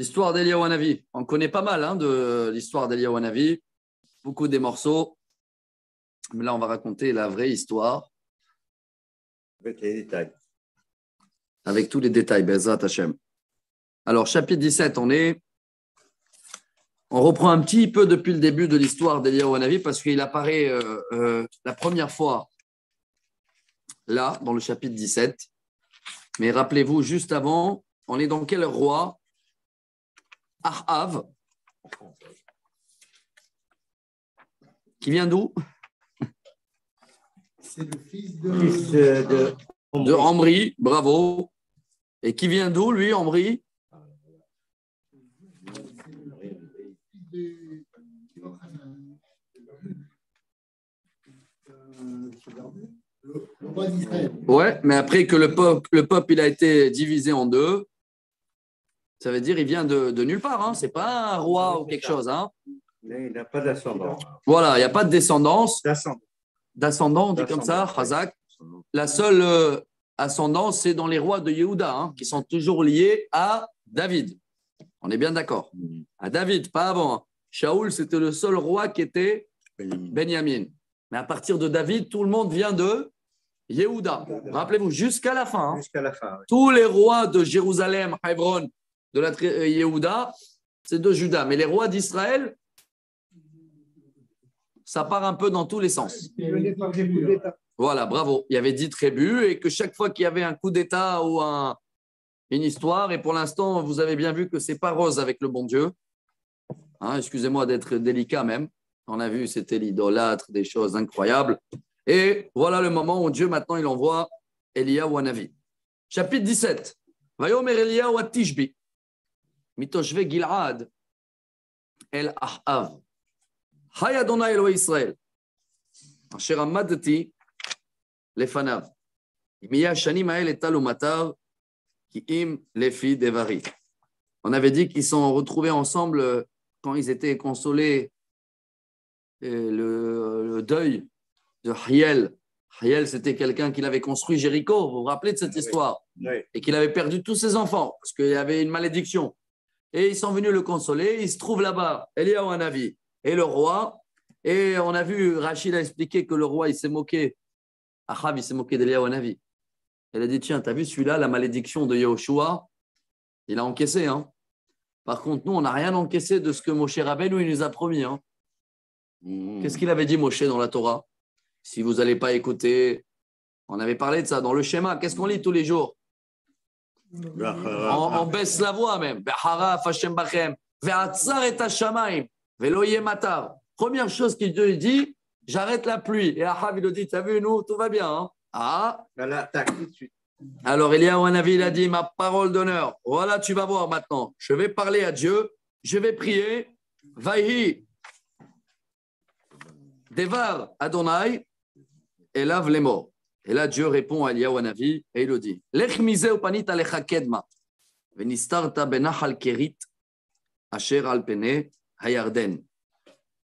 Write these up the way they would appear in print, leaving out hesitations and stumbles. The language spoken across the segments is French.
L'histoire d'Eliyahu Hanavi. On connaît pas mal de l'histoire d'Eliyahu Hanavi. Beaucoup des morceaux. Mais là, on va raconter la vraie histoire. Avec les détails. Avec tous les détails. Bezrat Hashem. Alors, chapitre 17, on reprend un petit peu depuis le début de l'histoire d'Eliyahu Hanavi parce qu'il apparaît la première fois là, dans le chapitre 17. Mais rappelez-vous, juste avant, on est dans quel roi? Ahav. Qui vient d'où? C'est le fils de Omri, bravo. Et qui vient d'où, lui, Omri? le roi d'Israël. Ouais, mais après que le peuple il a été divisé en deux, ça veut dire il vient de nulle part. Hein. Ce n'est pas un roi ou quelque chose. Hein. Mais il n'a pas d'ascendant. Voilà, il n'y a pas de descendance. D'ascendant. D'ascendant, on dit comme ça, Chazak. La seule ascendance, c'est dans les rois de Yehuda, qui sont toujours liés à David. On est bien d'accord. À David, pas avant. Shaoul, c'était le seul roi qui était Benjamin. Mais à partir de David, tout le monde vient de Yehuda. Rappelez-vous, jusqu'à la fin. Jusqu'à la fin. Oui. Tous les rois de Jérusalem, Hebron, de la Yehuda, c'est de Juda. Mais les rois d'Israël, ça part un peu dans tous les sens. Voilà, bravo. Il y avait 10 tribus et que chaque fois qu'il y avait un coup d'État ou une histoire, et pour l'instant, vous avez bien vu que ce n'est pas rose avec le bon Dieu. Excusez-moi d'être délicat même. On a vu, c'était l'idolâtre, des choses incroyables. Et voilà le moment où Dieu, maintenant, il envoie Eliyahu Hanavi. Chapitre 17. Vayomer Eliyahu at-Tishbi. Mitoshve Gil'ad El Ahav. Hay Adonai Elohei Israël. Asher amadti lefanav. Imiya shanim ha'el etal umatar ki im lefi devari. On avait dit qu'ils sont retrouvés ensemble quand ils étaient consolés le deuil de Hiel. Hiel, c'était quelqu'un qui avait construit Jéricho. Vous vous rappelez de cette histoire? Oui. Et qu'il avait perdu tous ses enfants parce qu'il y avait une malédiction. Et ils sont venus le consoler. Il se trouve là-bas, Eliyahu Hanavi et le roi. Et on a vu, Rachid a expliqué que le roi, il s'est moqué. Ahav, il s'est moqué d'Eliyahu Hanavi. Elle a dit, tiens, t'as vu celui-là, la malédiction de Yehoshua? Il a encaissé. Par contre, nous, on n'a rien encaissé de ce que Moshe Rabbeinu il nous a promis. Qu'est-ce qu'il avait dit, Moshe, dans la Torah? Si vous n'allez pas écouter, on avait parlé de ça dans le schéma. Qu'est-ce qu'on lit tous les jours? On baisse la voix même. Première chose qu'il Dieu dit, j'arrête la pluie. Et Ahav, il lui dit, t'as vu, nous, tout va bien. L'attaque tout de suite. Alors, Eliyahu Hanavi, il a dit, ma parole d'honneur. Voilà, tu vas voir maintenant. Je vais parler à Dieu. Je vais prier. Vaïhi. Devar Adonai. Et lave les morts. Et là, Dieu répond à Eliyahu Hanavi et il le dit. Lech miseu panit alecha kedma. Venistarta benachal kerit. Asher al pene hayarden.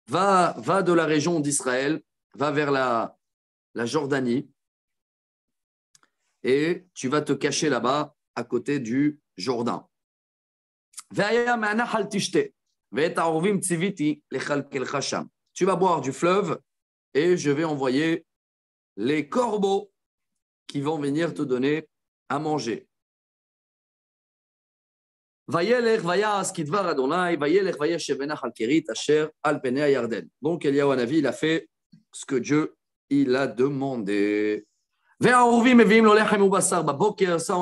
Va de la région d'Israël. Va vers la Jordanie. Et tu vas te cacher là-bas, à côté du Jourdain. Tu vas boire du fleuve et je vais envoyer les corbeaux qui vont venir te donner à manger. Donc, Eliyahu Hanavi, il a fait ce que Dieu il a demandé. Ça, on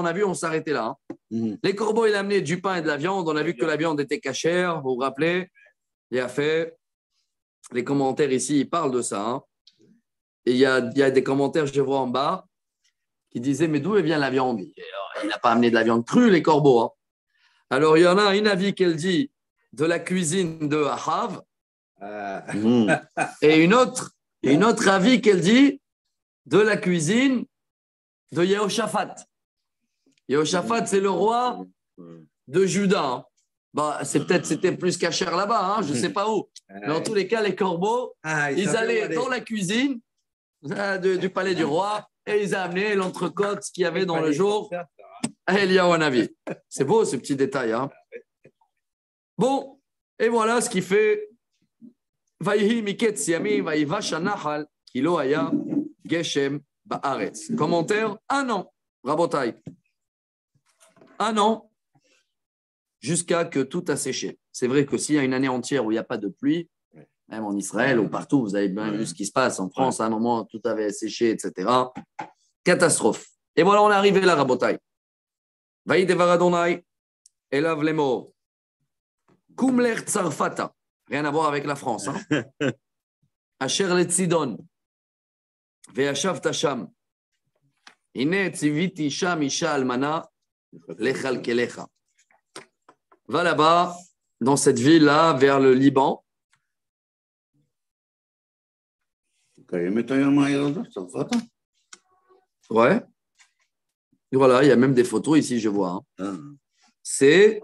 a vu, on s'arrêtait là. Les corbeaux, il a amené du pain et de la viande. On a vu que la viande était cachère, vous vous rappelez? Il a fait, les commentaires ici, ils parlent de ça. Et il y a des commentaires, je vois en bas, qui disaient, mais d'où vient la viande? Il n'a pas amené de la viande crue, les corbeaux. Alors, il y en a une avis qu'elle dit de la cuisine de Ahav, et une autre avis qu'elle dit de la cuisine de Yehoshaphat. Yehoshaphat, c'est le roi de Juda. C'était plus cachère là-bas, je ne sais pas où. Mais en tous les cas, les corbeaux, ils allaient dans la cuisine du palais du roi et ils amenaient l'entrecôte qu'il y avait dans le jour à Eliyahu Hanavi. C'est beau ce petit détail. Bon, et voilà ce qui fait Vayhi miketz yamim vayivash hanachal kilo haya geshem ba'aretz. Commentaire, 1 an, Rabotai. 1 an, jusqu'à que tout a séché. C'est vrai que s'il y a une année entière où il n'y a pas de pluie, même en Israël ou partout, vous avez bien vu ce qui se passe. En France, à un moment, tout avait séché, etc. Catastrophe. Et voilà, on est arrivé là, Rabotai. Vayi devar Adonai, elav lemo, kumler tsarfata. Rien à voir avec la France. Asher le Tzidon, ve'ashav tasham. Ine tziviti sham isha almana, lechal kelecha. Va là-bas, dans cette ville-là, vers le Liban. Ouais. Voilà, il y a même des photos ici, je vois. C'est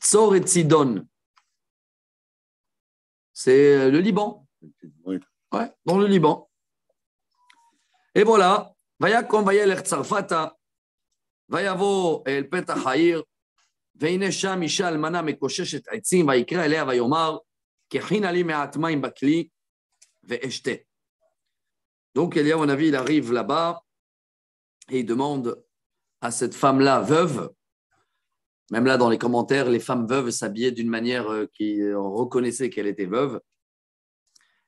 Tzor et Tzidon. C'est le Liban. Ouais, dans le Liban. Et voilà. Vayakom vayelech Tzarfata. Vayavo el Petach Ha'ir. והנה שם אישה אלמנה מקוששת עצים, ויקרא אליה ויאמר, ככינה לי מעט מים בכלי, ואשתה. Donc, Eliyahu Hanavi, il arrive là-bas et il demande à cette femme-là, veuve, même là dans les commentaires, les femmes veuves s'habillaient d'une manière qui reconnaissait qu'elle était veuve.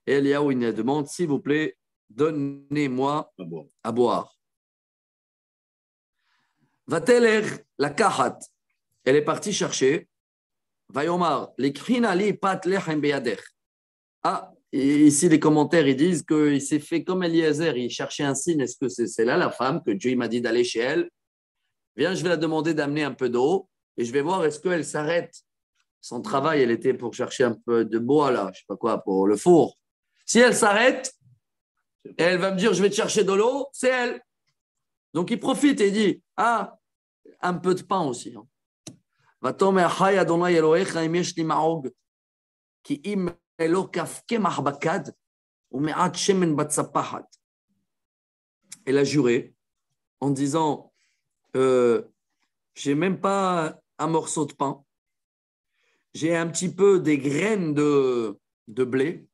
Et Eliyahu, il demande, s'il vous plaît, donnez-moi à boire. Va-t-elle la kahat? Elle est partie chercher. Vayomar, l'écrina li pat lechem beyadech. Ah, et ici les commentaires ils disent qu'il s'est fait comme Eliezer, il cherchait un signe. Est-ce que c'est là la femme que Dieu m'a dit d'aller chez elle? Viens, je vais la demander d'amener un peu d'eau et je vais voir est-ce qu'elle s'arrête. Son travail, elle était pour chercher un peu de bois là, je sais pas quoi, pour le four. Si elle s'arrête, elle va me dire je vais te chercher de l'eau, c'est elle. Donc il profite et il dit ah, un peu de pain aussi. ותאמר חי אדוני אלוהיך אם יש לי מעוג כי אם לא כף קמח בכד ומעט שמן בצפחת. Elle a juré en disant j'ai même pas un morceau de pain, j'ai un petit peu des graines de blé,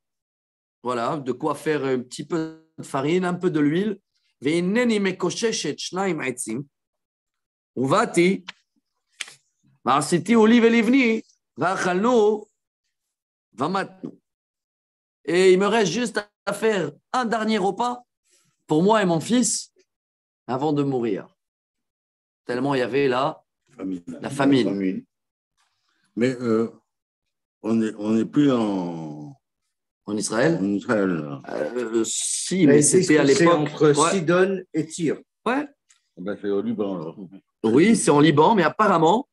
voilà, de quoi faire un petit peu de farine, un peu de l'huile. והנני מקוששת 2 עצים ובאתי ועשיתי עולי ולבני, ואכלנו ומתנו. Et il me reste juste à faire un dernier repas pour moi et mon fils avant de mourir. Tellement il y avait là la famine. Mais on n'est plus en Israël. En Israël. Si, mais c'était à l'époque. Entre Sidon et Tyr. Ouais. Ben, c'est au Liban, alors. Oui, c'est en Liban, mais apparemment,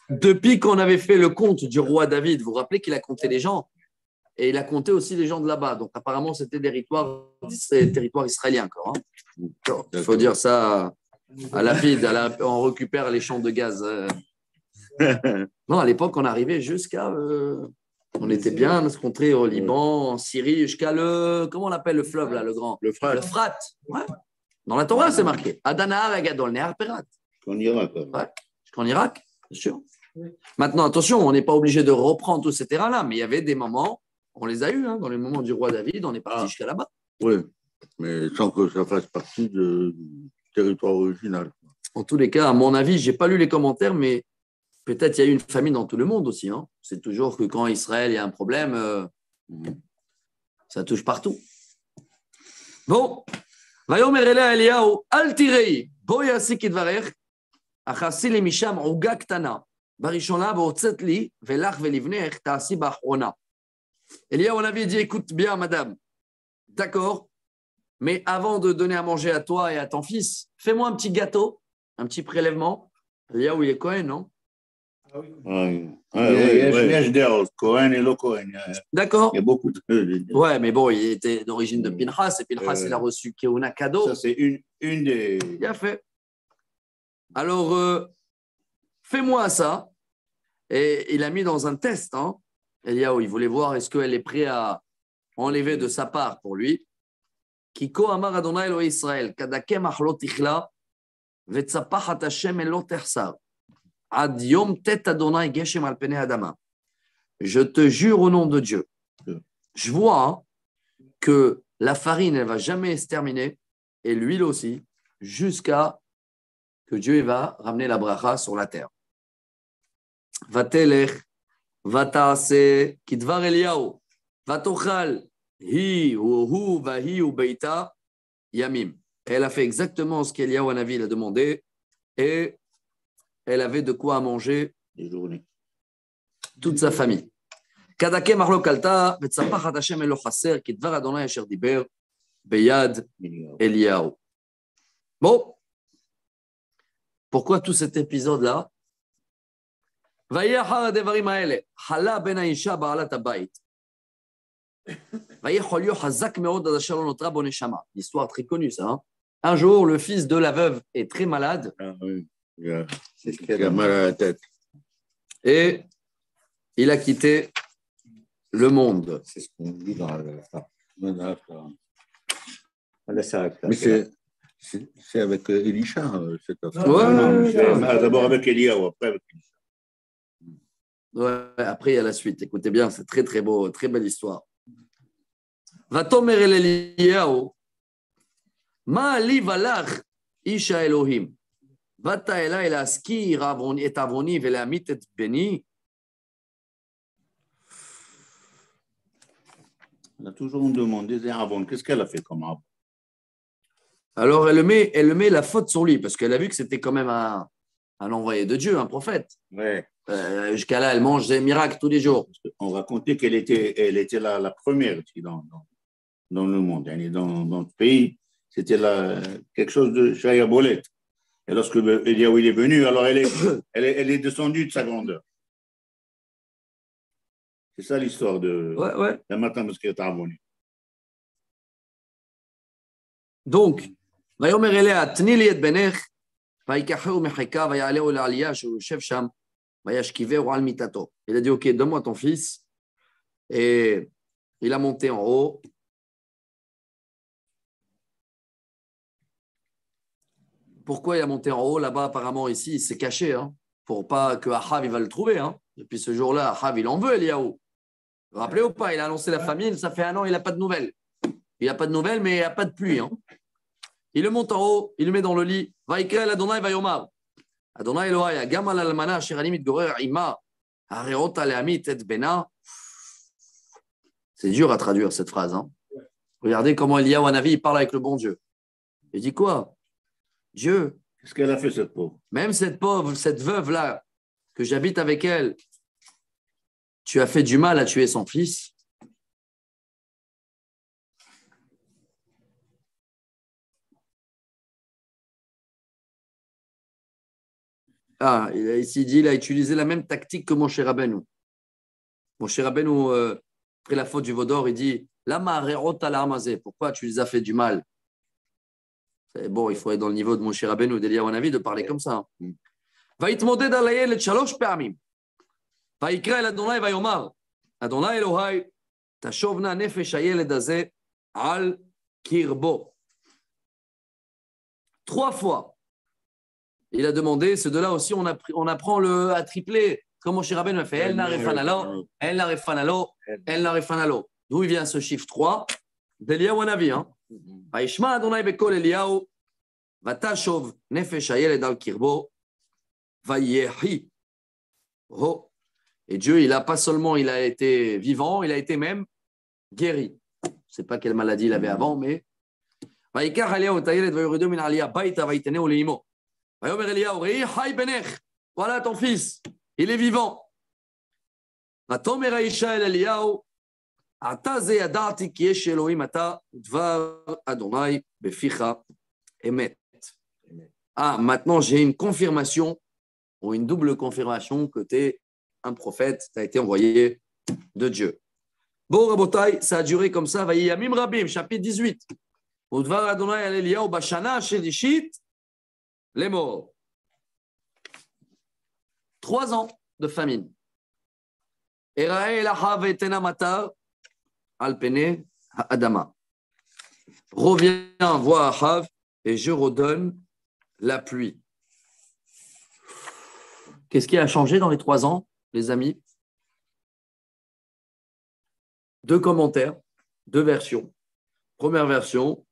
depuis qu'on avait fait le compte du roi David, vous vous rappelez qu'il a compté les gens et il a compté aussi les gens de là-bas. Donc apparemment, c'était des territoires israéliens encore. Il faut dire ça à la vide, on récupère les champs de gaz. Non, à l'époque, on arrivait jusqu'à... on était bien rencontrés au Liban, en Syrie, jusqu'à le... Comment on appelle le fleuve, là, le grand? Le Frat. Le Frat. Ouais. Dans la Torah, c'est marqué. Adana, Agadol, Nehar Perat. En Irak. Ouais. Jusqu'en Irak, bien sûr. Maintenant, attention, on n'est pas obligé de reprendre tous ces terrains-là, mais il y avait des moments, on les a eus, dans les moments du roi David, on est parti jusqu'à là-bas. Oui, mais sans que ça fasse partie du territoire original. En tous les cas, à mon avis, je n'ai pas lu les commentaires, mais peut-être il y a eu une famine dans tout le monde aussi. Hein. C'est toujours que quand Israël il y a un problème, ça touche partout. Bon. ויאמר אליה אליהו, אל תראי, בואי עשי כדברך, אך עשי לי משם עוגה קטנה, בראשונה והוצאת לי, ולך ולבנך תעשי באחרונה. Eliyahu Hanavi dit, écoute bien, madame, d'accord, mais avant de donner à manger à toi et à ton fils, fais-moi un petit gâteau, un petit prélèvement. Eliyahu, il est Cohen, non? D'accord. Il y a beaucoup de... Ouais, mais bon, il était d'origine de Pinchas, et Pinchas, il a reçu Keuna cadeau. Ça, c'est une des... Il a fait. Alors, fais-moi ça. Et il a mis dans un test, hein. Eliyahu, il voulait voir est-ce qu'elle est prête à enlever de sa part pour lui. Kiko amar Adonai Elohei Israël, kadakem achlo tichla, vetzapachat Hashem elo tersar. Ad yom tet Adonai geshem al pene adama. Je te jure au nom de Dieu. Je vois que la farine, elle ne va jamais se terminer, et l'huile aussi, jusqu'à que Dieu va ramener la bracha sur la terre. Vatelech, vatase, kidvar Eliyahu, vatochal, hi ou hu, vahi ou beita, yamim. Elle a fait exactement ce qu'Eliyahu Hanavi a demandé, et elle avait de quoi manger toute sa famille. Kadake marlo kalta, vetsapachat Hashem elo chaser, kidvar Adonai asher diber, beyad Eliyahu. Bon, pourquoi tout cet épisode-là? Vayachar devarim haele, hala ben haisha ba'alat habayit. Vayechol yo hazak meod ad asher lo notra bo neshama. Histoire très connue, ça. Hein? Un jour, le fils de la veuve est très malade. Ah oui, il a mal à la tête. Et il a quitté le monde. C'est ce qu'on dit dans la Mais c'est avec Elisha, cette affaire. Ouais, d'abord avec Eliyahu, après avec Elisha. ouais, après, il y a la suite. Écoutez bien, c'est très, très beau, très belle histoire. Vatomer el Eliyahu, ma li valach isha Elohim. Vata elai laskir et avoni velamit et beni. On a toujours demandé des Avon. Qu'est-ce qu'elle a fait comme Avon? Alors, elle met la faute sur lui, parce qu'elle a vu que c'était quand même un envoyé de Dieu, un prophète. Ouais. Jusqu'à là, elle mange des miracles tous les jours. On racontait qu'elle était la première dans le monde. Dans le pays, c'était quelque chose de Shaya Bolet. Et lorsque Eliyahu est venu, alors elle est descendue de sa grandeur. C'est ça l'histoire de la matin parce qu'elle est venue. Donc, ויאמר אליה, תני לי את בנך, ויקחהו מחיקה, ויעלהו לעלייה שהוא יושב שם, וישכיבהו על מיטתו. Il a dit, ok, donne-moi ton fils. Et il a monté en haut. Pourquoi il a monté en haut? Là-bas, apparemment, ici, il s'est caché, hein, pour pas que Ahav il va le trouver. Hein. Depuis ce jour-là, Ahav, il en veut, Eliyahu. Vous vous rappelez ou pas? Il a annoncé la famine, ça fait 1 an, il n'a pas de nouvelles. Il n'a pas de nouvelles, mais il n'y a pas de pluie. Hein. Il le monte en haut, il le met dans le lit. Vaikrel Adonai vayomar. Adonai Elohai, gamal almana, sheranim itgorer ima, hareota leamit et bena. C'est dur à traduire cette phrase. Hein. Regardez comment Eliyahu Hanavi parle avec le bon Dieu. Il dit quoi? Dieu. Qu'est-ce qu'elle a fait, cette pauvre? Même cette pauvre, cette veuve-là, que j'habite avec elle, tu as fait du mal à tuer son fils. Ah, ici, il a utilisé la même tactique que Moshe Rabbeinu. Moshe Rabbeinu, après la faute du veau d'or, il dit Lama harerot al hamazeh, pourquoi tu les as fait du mal? Bon, il faut être dans le niveau de Moshe Rabbeinu, d'Eliyahu Hanavi, de parler comme ça. ויתמודד על הילד 3 פעמים. ויקרא אל אדוני ויאמר, אדוני אלוהי, תשוב נא נפש הילד הזה על קרבו. 3 fois. Il a demandé, ce de-là aussi, on apprend à tripler. Comme Moshe Rabbeinu a fait, El Narefanalo, El Narefanalo, El Narefanalo. D'où il vient ce chiffre 3? D'Eliyahu Hanavi. וישמע אדוני בקול אליהו, ותשוב נפש הילד על קרבו, ויחי. Oh. Et Dieu, il a pas seulement il a été vivant, il a été même guéri. Je ne sais pas quelle maladie il avait avant, mais ויקח אליהו את הילד ויורידו מן העלייה הביתה ויתנהו לאמו. ויאמר אליהו, ראי חי בנך, voilà ton fils, il est vivant. ותאמר האישה אל אליהו, עתה זה ידעתי כי יש אלוהים אתה ודבר אדוני בפיך אמת. Ah, maintenant j'ai une confirmation, ou une double confirmation que tu es un prophète, tu as été envoyé de Dieu. Bon, Rabotai, ça a duré comme ça. Vayamim Rabim, chapitre 18. Udvar Adonai al Eliyahu bashana shelishit les morts. 3 ans de famine. Erae lahav etena matar al pene adama. Reviens voir Ahav et je redonne la pluie. Qu'est-ce qui a changé dans les 3 ans, les amis? 2 commentaires, 2 versions. Première version,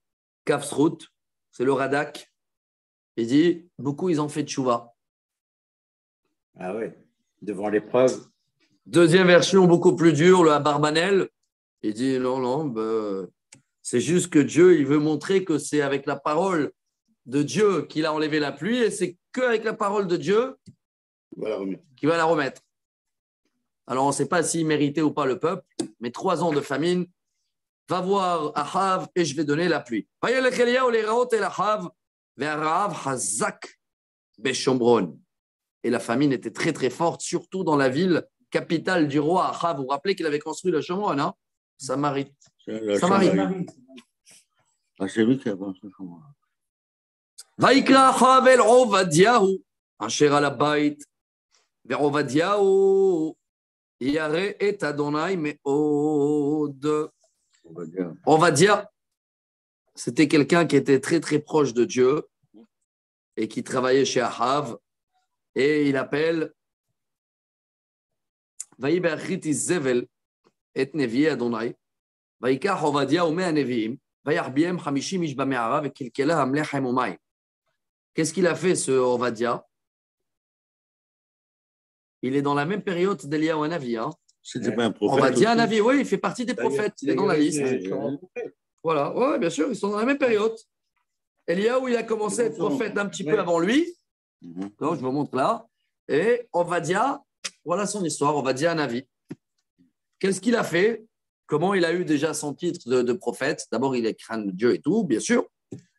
Kafsrout, c'est le Radak. Il dit, beaucoup, ils ont fait tchouva. Ah ouais, devant l'épreuve. Deuxième version, beaucoup plus dure, le Abarbanel. Il dit, non, c'est juste que Dieu, il veut montrer que c'est avec la parole de Dieu qu'il a enlevé la pluie et c'est qu'avec la parole de Dieu qu'il va la remettre. Alors, on ne sait pas s'il méritait ou pas le peuple, mais 3 ans de famine, va voir Ahav et je vais donner la pluie. Et la famine était très très forte, surtout dans la ville capitale du roi Ahav. Vous vous rappelez qu'il avait construit le Shomron, hein? Samarie. Samarie. Ah, c'est lui qui a construit le Shomron. ויקרא אחאב אל עובדיהו אשר על הבית, ועובדיהו ירא את אדוני מאוד. Ovadia, c'était quelqu'un qui était très très proche de Dieu et qui travaillait chez Ahav, et il appelle ויהי באחרית איזבל את נביאי אדוני, ויקח עובדיהו 100 נביאים, ויחביאם 50 איש במערה, וקלקלה לחם ומים. Qu'est-ce qu'il a fait, ce Ovadia? Il est dans la même période d'Eliyahu Hanavi. Hein? C'était pas un prophète. Ovadia Hanavi, oui, il fait partie des prophètes. Il est dans la liste. Voilà, oui, bien sûr, ils sont dans la même période. Eliyahu, il a commencé à être prophète un petit peu avant lui. Donc, je vous montre là. Et Ovadia, voilà son histoire, Ovadia Hanavi. Qu'est-ce qu'il a fait? Comment il a eu déjà son titre de prophète? D'abord, il est crâne de Dieu et tout, bien sûr.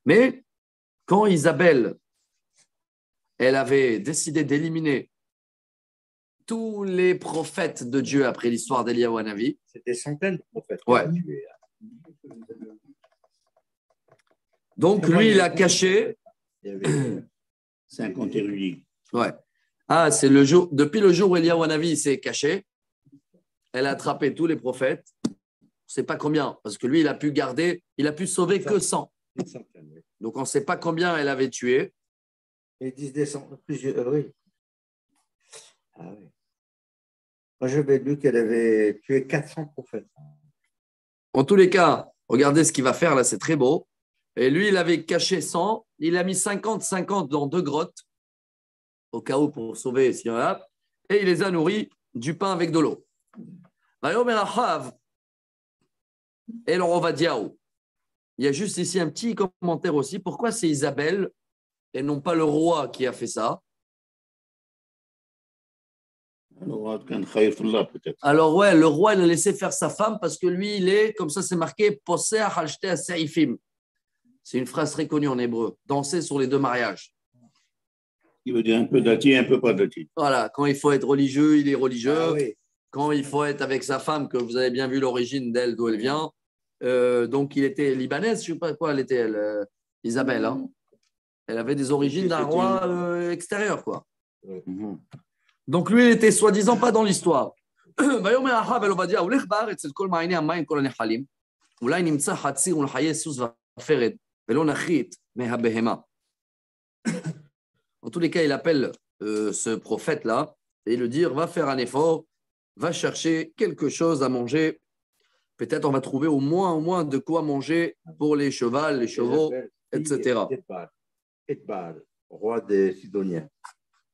Mais quand Isabelle, elle avait décidé d'éliminer tous les prophètes de Dieu après l'histoire d'Eliyahu Hanavi. C'était des centaines de prophètes. Ouais. Donc, lui, il a caché. Il y avait 50 érudits. Ouais. Ah, c'est le jour. Depuis le jour où Eliyahu Hanavi s'est caché, elle a attrapé tous les prophètes. On ne sait pas combien, parce que lui, il a pu garder, il a pu sauver que 100. une centaine, oui. Donc, on ne sait pas combien elle avait tué. Ils disent des centaines, plusieurs, oui. Ah oui. Moi, j'avais lu qu'elle avait tué 400 prophètes. En tous les cas, regardez ce qu'il va faire là, c'est très beau. Et lui, il avait caché 100, il a mis 50 dans 2 grottes, au cas où pour sauver s'il y en a, et il les a nourris du pain avec de l'eau. Et le Rovadiaou. Il y a juste ici un petit commentaire aussi. Pourquoi c'est Isabelle et non pas le roi qui a fait ça? Alors ouais, le roi, il a laissé faire sa femme parce que lui, il est, comme ça c'est marqué, Posser halshte seifim. C'est une phrase très connue en hébreu. Danser sur les 2 mariages. Il veut dire un peu dati, un peu pas dati. Voilà, quand il faut être religieux, il est religieux. Ah oui. Quand il faut être avec sa femme, que vous avez bien vu l'origine d'elle, d'où elle vient. Donc, il était libanaise, je ne sais pas quoi, elle était, Isabelle. Hein. Elle avait des origines d'un roi extérieur, quoi. Donc, lui, il était soi-disant pas dans l'histoire. En tous les cas, il appelle ce prophète-là et le dire, va faire un effort, va chercher quelque chose à manger. Peut-être on va trouver au moins de quoi manger pour les chevaux, les chevaux, etc. Etbal, roi des Sidoniens.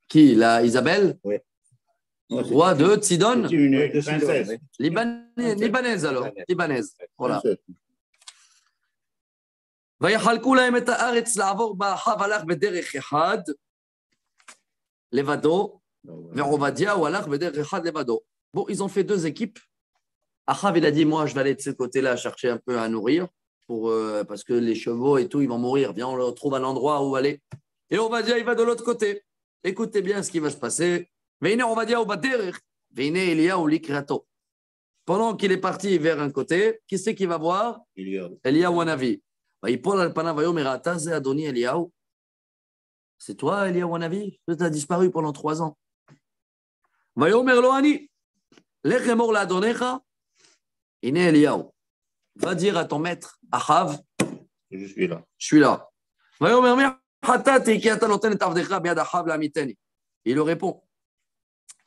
Qui, la Isabelle? Oui. Roi de Sidon? C'est une princesse. Libanaise alors, libanaise. Voilà. Bon, ils ont fait 2 équipes. Ahav, il a dit, moi, je vais aller de ce côté-là chercher un peu à nourrir, parce que les chevaux et tout, ils vont mourir. Viens, on trouve un endroit où aller. Et on va dire, il va de l'autre côté. Écoutez bien ce qui va se passer. Pendant qu'il est parti vers un côté, qui c'est qui va voir? Eliyahu Hanavi. C'est toi, Eliyahu Hanavi? Tu as disparu pendant 3 ans. Va dire à ton maître, Ahav, Je suis là. je suis là. Il lui répond,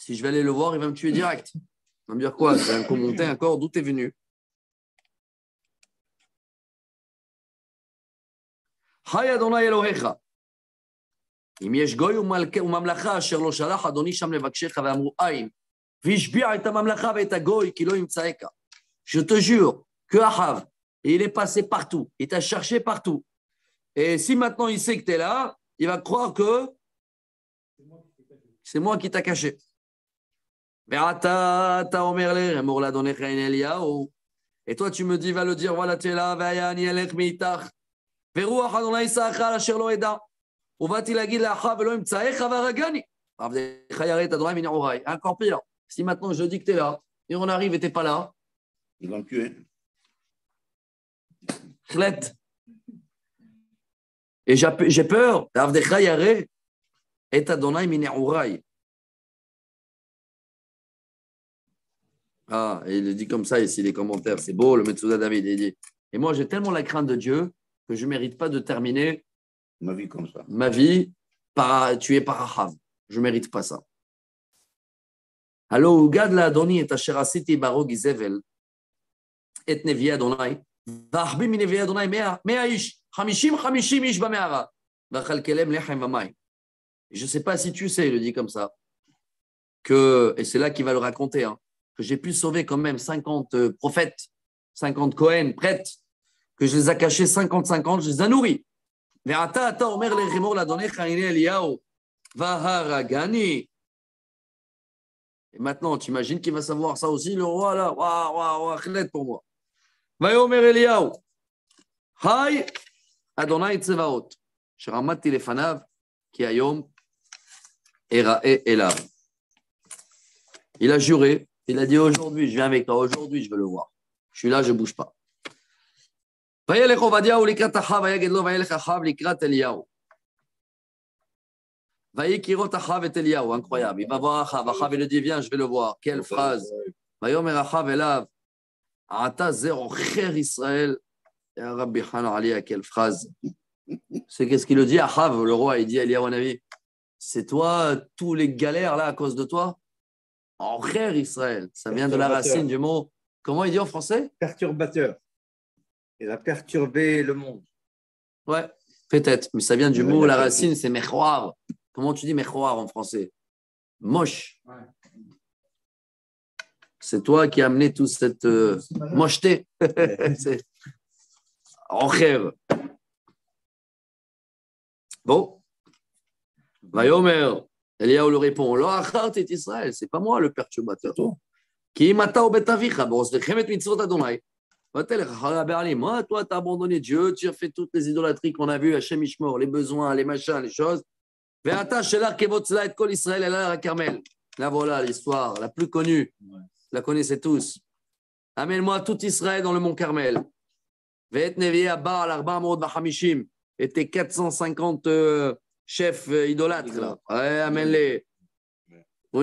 Si je vais aller le voir, il va me tuer direct. Il va me dire quoi? C'est un commentaire encore, d'où tu es venu? Hay Adonai Elohecha. אם יש גוי וממלכה אשר לא שלח אדוני שם לבקשך ואמרו אין, והשביע את הממלכה ואת הגוי כי לא ימצאך. Je te jure que Ahav, il est passé partout, il t'a cherché partout. Et si maintenant il sait que tu es là, il va croire que c'est moi qui t'a caché. ואתה אומר לי, אמור לאדונך הנה אליהו. Et toi tu me dis, va le dire, voilà tu es là, והיה אני אלך מאיתך. ורוח אדוני ישאך על אשר לא ידע. ובאתי להגיד לאחיו ולא ימצאך והרגני. עבדך ירא את אדוני מנעורי. Encore pire. Si maintenant je dis que tu es là, et on arrive et tu n'es pas là, ils vont me tuer. Et j'ai peur. עבדך ירא את אדוני מנעורי. Ah, et il le dit comme ça ici, les commentaires. C'est beau, le Metsouda David. Il dit, et moi, j'ai tellement la crainte de Dieu que je ne mérite pas de terminer ma vie comme ça. Ma vie tuée par Ahav. Je ne mérite pas ça. Alors, Ugad la Adoni et Asher Asiti Barog Izevel et Nevi Adonai, Vahbi mi Nevi Adonai 100 ish, 50 ish b'me'ara, Vachalkelem lechem v'mayim. Je ne sais pas si tu sais, il le dit comme ça, que, et c'est là qu'il va le raconter, hein, que j'ai pu sauver quand même 50 prophètes, 50 Kohen, prêtres, que je les ai cachés 50-50, je les ai nourris. ואתה אומר לאמור לאדונך הנה אליהו והרגני. Et maintenant, tu imagines qu'il va savoir ça aussi, le roi là. Waouh, חלט pour moi. ויאמר אליהו, היי אדוני צבאות, אשר עמדתי לפניו, כי היום אראה אליו. Il a juré, il a dit aujourd'hui, je viens avec toi, aujourd'hui je veux le voir. Je suis là, je ne bouge pas. וילך עובדיהו לקראת אחאב ויגד לו וילך אחאב לקראת אליהו. ויקראות אחאב את אליהו, incroyable. Il va voir אחאב, אחאב il lui dit viens, je vais le voir. Quelle phrase. ויאמר אחאב אליו, עתה זה עוכר ישראל. יא רבי חנא עליה, quelle phrase. C'est qu'est-ce qu'il lui dit אחאב, le roi, il dit à Eliyahu Hanavi, c'est toi tous les galères là à cause de toi. עוכר Israël, ça vient de la racine du mot, comment il dit en français? Perturbateur. Il a perturbé le monde. Ouais, peut-être, mais ça vient du mot, la racine, c'est mechouar. Comment tu dis mechouar en français? Moche. Ouais. C'est toi qui as amené toute cette mocheté. C'est Ocher. Bon. Vayomer. Eliyahu le répond, Lo achart et Israël, c'est pas moi le perturbateur. Qui mata au betavicha, bon, c'est chemet mitzvot Adonai. Moi, toi, tu as abandonné Dieu, tu as fait toutes les idolâtries qu'on a vues, Hachem Ishmor, les besoins, les machins, les choses. Là, voilà l'histoire la plus connue. La connaissez tous. Amène-moi tout Israël dans le mont Carmel. Et tes 450 chefs idolâtres, là. Ouais, amène-les. On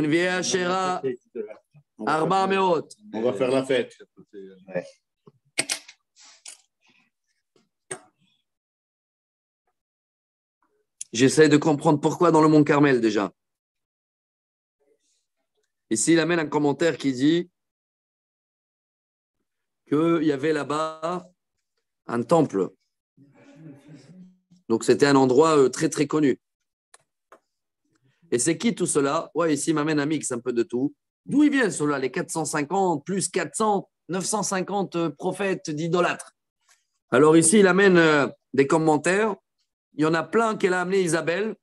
va faire la fête. Ouais. J'essaie de comprendre pourquoi dans le mont Carmel déjà. Ici, il amène un commentaire qui dit qu'il y avait là-bas un temple. Donc, c'était un endroit très, très connu. Et c'est qui tout cela? Ouais, ici, il m'amène un mix un peu de tout. D'où ils viennent ceux-là, les 450, plus 400, 950 prophètes d'idolâtres? Alors ici, il amène des commentaires. Il y en a plein qu'elle a amené Isabelle.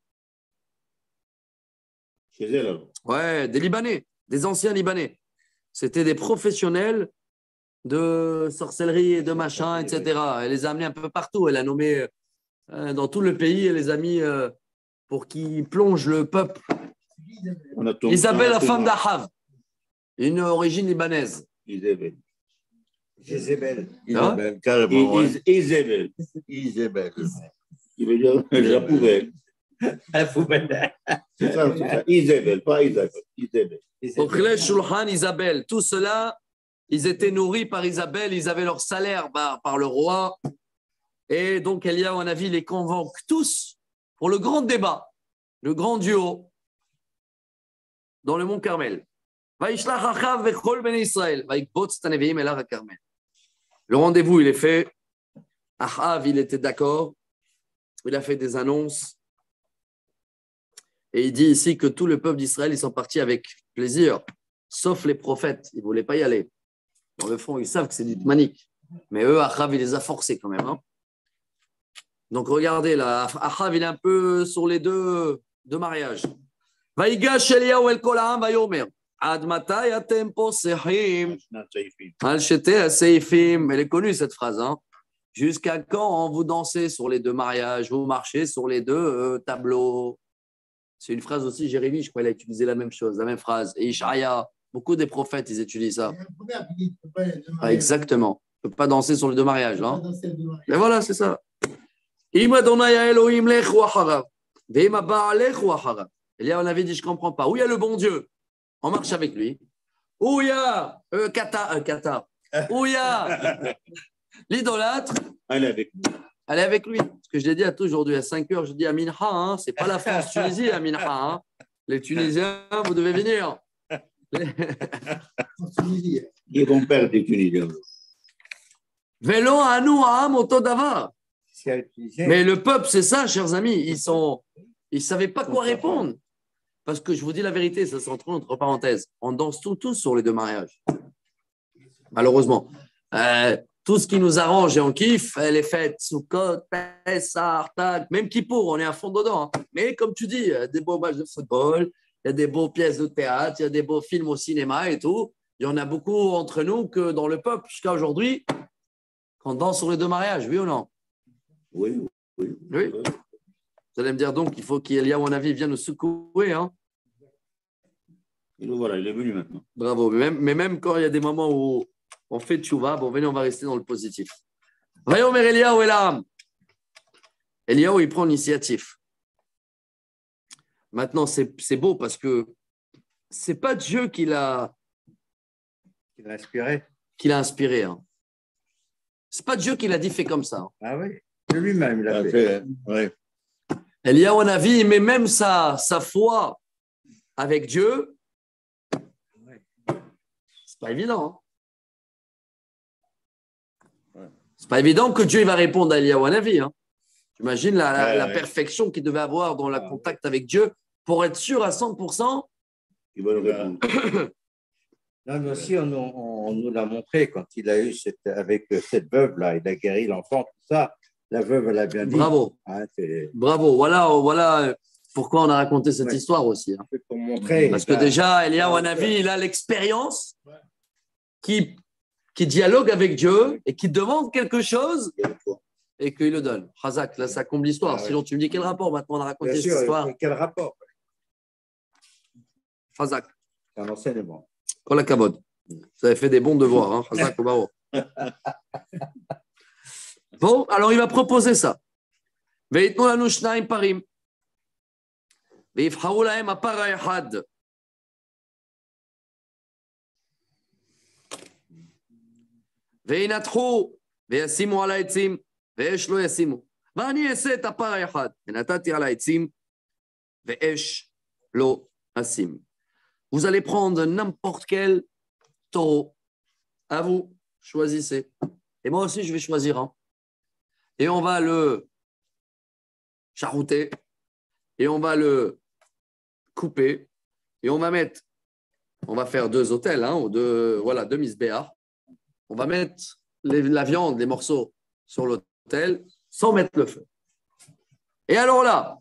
Chez elle. Ouais, des Libanais, des anciens Libanais. C'était des professionnels de sorcellerie et de machin, etc. Elle les a amenés un peu partout. Elle a nommé dans tout le pays, elle les a mis pour qu'ils plongent le peuple. Isabelle, la femme d'Ahav, une origine libanaise. Isabelle. Jézébel. Isabelle, carrément. Isabelle. Isabelle. Il veut dire la poubelle. La poubelle. C'est ça. Isabelle, pas Isabelle. Isabelle. Ochle, Shulchan, Isabelle. Tout cela, ils étaient nourris par Isabelle, ils avaient leur salaire par le roi. Et donc, Eliyahu Hanavi les convoque tous pour le grand débat, le grand duo. dans le mont Carmel. Vaishlach Achav vechol bnei Israël, vaikbotz et neviim el har Carmel. Le rendez-vous, il est fait. Achav, il était d'accord. Il a fait des annonces. Et il dit ici que tout le peuple d'Israël, ils sont partis avec plaisir, sauf les prophètes. Ils ne voulaient pas y aller. Dans le fond, ils savent que c'est du manique. Mais eux, Achav, il les a forcés quand même. Hein. Donc regardez, là, Achav, il est un peu sur les deux mariages. Vaïgash Eliyahu el kol ha'am vayomer. Ad matai atem posechim al shete seifim. Elle est connue cette phrase. Hein. Jusqu'à quand vous dansez sur les deux mariages, vous marchez sur les deux tableaux. C'est une phrase aussi, Jérémie, je crois, il a utilisé la même chose, la même phrase. Et Ishaïa, beaucoup des prophètes, ils utilisent ça. Ah, exactement. On ne peut pas danser sur les deux mariages. Hein. Mais voilà, c'est ça. Eliyahu on avait dit, je ne comprends pas. Où il y a le bon Dieu, on marche avec lui. Où il y a Qatar. Où il y a l'idolâtre, Elle est avec nous. elle est avec lui. Ce que je l'ai dit à tout aujourd'hui, à 5 heures, je dis à Minha, hein, ce n'est pas la France-Tunisie à Minha. Hein. Les Tunisiens, vous devez venir. Ils vont perdre des Tunisiens. Vélo à nous, à Motodava. Mais le peuple, c'est ça, chers amis. Ils ne savaient pas quoi répondre. Parce que je vous dis la vérité, ça se retrouve entre parenthèses. On danse tous sur les deux mariages. Malheureusement. Tout ce qui nous arrange et on kiffe, les fêtes, Sukkot, Pessah, Tag, même Kippour, on est à fond dedans. Hein. Mais comme tu dis, il y a des beaux matchs de football, il y a des beaux pièces de théâtre, il y a des beaux films au cinéma et tout. Il y en a beaucoup entre nous que dans le peuple, jusqu'à aujourd'hui, qu'on danse sur les deux mariages, oui ou non? Oui. Vous allez me dire donc qu'il faut qu'Eliyahu, à mon avis, vienne nous secouer. Hein. Et donc voilà, il est venu maintenant. Bravo. Mais même quand il y a des moments où on fait tchouva, bon, venez, on va rester dans le positif. Vayomer Eliyahu elam. Eliyahu, il prend l'initiative. Maintenant, c'est beau parce que ce n'est pas Dieu qui l'a inspiré. Hein. Ce n'est pas Dieu qui l'a dit, fait comme ça. Hein. Ah oui, de lui-même, il l'a fait. Ouais. Eliyahu Hanavi, il met même sa foi avec Dieu. C'est pas évident. Hein. C'est pas évident que Dieu il va répondre à Eliyahu Hanavi. Hein. J'imagine la perfection qu'il devait avoir dans le contact avec Dieu pour être sûr à 100%. Il va le répondre. Non, mais aussi, on nous l'a montré quand il a eu avec cette veuve-là, il a guéri l'enfant, tout ça. La veuve, elle a bien dit. Bravo. Hein, bravo. Voilà pourquoi on a raconté cette histoire aussi. Hein. Pour montrer. Parce que déjà, Eliyahu Hanavi, il a l'expérience qui dialogue avec Dieu et qui demande quelque chose et qu'il le donne. Hazak, là, ça comble l'histoire. Sinon, tu me dis quel rapport maintenant on a raconté bien cette sûr, histoire. Quel rapport? Hazak. C'est un enseignement. Kol hakavod. Vous avez fait des bons devoirs. Hein. Hazak, bravo. Bon, alors il va proposer ça. ויתנו לנו 2 פרים, ויבחרו להם הפר האחד. וינתחו וישימו על העצים, ואש לא ישימו. ואני אעשה את הפר האחד, ונתתי על העצים, ואש לא אשים. Vous allez prendre n'importe quel taureau. À vous, choisissez. Et moi aussi, je vais choisir un. Et on va le charouter, et on va le couper, et on va faire 2 autels, hein, ou 2 misbéach. On va mettre la viande, les morceaux sur l'autel, sans mettre le feu. Et alors là,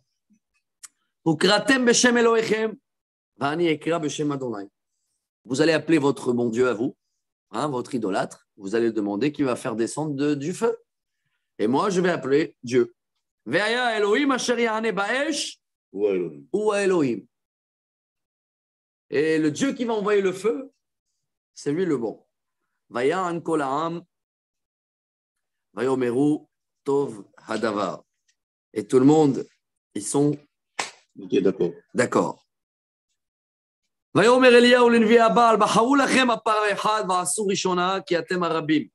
Ukratem beshem Elohechem, vani ekra beshem Adonai. Vous allez appeler votre bon Dieu à vous, hein, votre idolâtre, vous allez demander qu'il va faire descendre du feu. Et moi, je vais appeler Dieu. Ve'aya Elohim asher ya'ane ba'esh ou Elohim. Et le Dieu qui va envoyer le feu, c'est lui le bon. Vaya'an kol ha'am, vayomeru tov hadavar. Et tout le monde, ils sont d'accord. Vayomer Eliyahu l'envi Abal, b'charu lachem apar echad va'asu rishona ki atem harabim.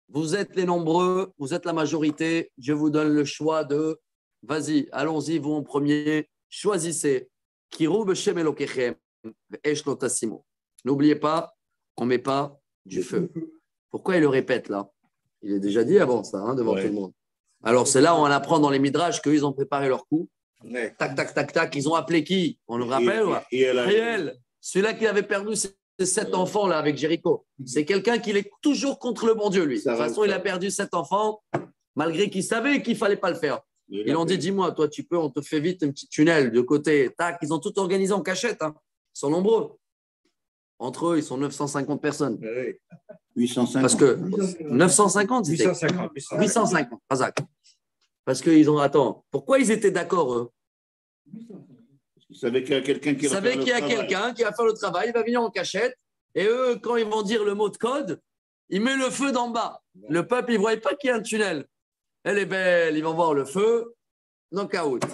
Vous êtes les nombreux, vous êtes la majorité. Je vous donne le choix de, vas-y, allons-y, vous en premier, choisissez. Kiru b'shem Elokechem. ve'esh lo tasimo. N'oubliez pas, on ne met pas du feu. Pourquoi il le répète là? Il est déjà dit avant ça, devant tout le monde. Alors c'est là où on apprend dans les midrash qu'ils ont préparé leur coup. Tac, tac, tac, tac. Ils ont appelé qui? On le rappelle? Ariel. Celui-là qui avait perdu ses 7 enfants là avec Jéricho. C'est quelqu'un qui est toujours contre le bon Dieu, lui. De toute façon, il a perdu 7 enfants, malgré qu'il savait qu'il ne fallait pas le faire. Ils ont dit, dis-moi, toi, tu peux, on te fait vite un petit tunnel de côté. Tac, ils ont tout organisé en cachette. Ils sont nombreux. Entre eux, ils sont 950 personnes. 850. Parce que 950, c'était 850. Parce qu'ils ont. Attends, pourquoi ils étaient d'accord, eux? Ils savaient qu'il y a quelqu'un qui va faire le travail, il va venir en cachette. Et eux, quand ils vont dire le mot de code, ils mettent le feu d'en bas. Le peuple, il ne voit pas qu'il y a un tunnel. Elle est belle, ils vont voir le feu. Knockout.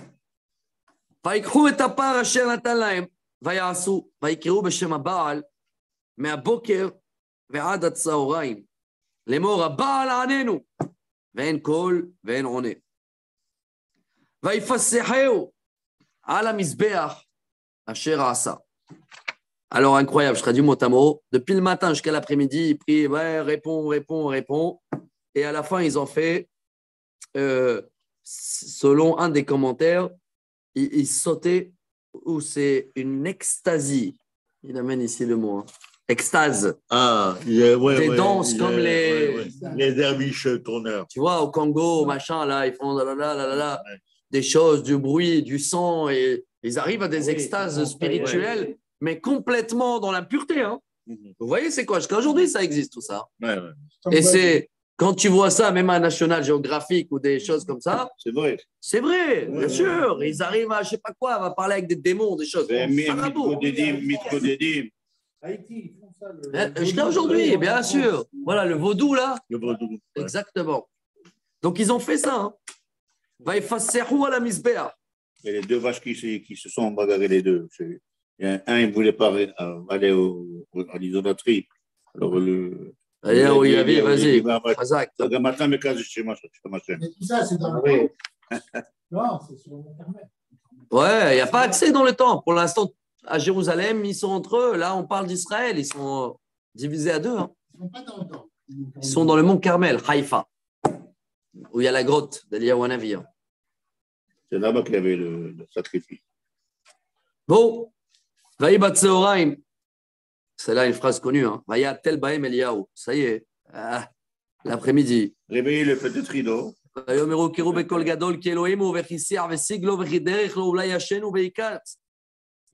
ויקחו את הפר אשר נתן להם, ויעשו, ויקראו בשם הבעל, מהבוקר ועד הצהריים. לאמור, הבעל עננו, ואין קול ואין עונה. ויפסחהו על המזבח אשר עשה. Alors, incroyable, je traduis mot à mot. Depuis le matin jusqu'à l'après-midi, ils prient, réponds. Et à la fin, ils ont fait, selon un des commentaires, ils sautaient, ou c'est une extasie. Il amène ici le mot. Extase. Des danses comme les derviches tourneurs. Tu vois, au Congo, machin, là, ils font des choses, du bruit, du sang, et ils arrivent à des extases spirituelles, mais complètement dans l'impureté. Vous voyez, c'est quoi? Jusqu'à aujourd'hui, ça existe, tout ça. Et c'est, quand tu vois ça, même à National Geographic ou des choses comme ça, c'est vrai. C'est vrai, bien sûr. Ils arrivent à, je sais pas quoi, à parler avec des démons, des choses. Haïti, ils font ça. Jusqu'à aujourd'hui, bien sûr. Voilà, le vaudou, là. Le vaudou. Exactement. Donc, ils ont fait ça. Va effacerou à la misbéa. Et les deux vaches qui se sont bagarrées, les deux. Un, il ne voulait pas aller à l'isolaterie. Alors, Allez, oui, vas-y. Le matin, mais quand je suis Mais tout ça, c'est dans le temps. Non, c'est sur le Carmel. Ouais, il n'y a pas accès dans le temps. Pour l'instant, à Jérusalem, ils sont entre eux. Là, on parle d'Israël. Ils sont divisés à deux. Ils ne sont pas dans le temps. Ils sont dans le mont Carmel, Haïfa, où il y a la grotte d'Eliyahu Hanavi. C'est là-bas qu'il y avait le sacrifice. Bon, Vaï Batseoraim. C'est là une phrase connue. Vaïa tel baem Eliyahu. Ça y est, l'après-midi. Réveillez le petit rideau.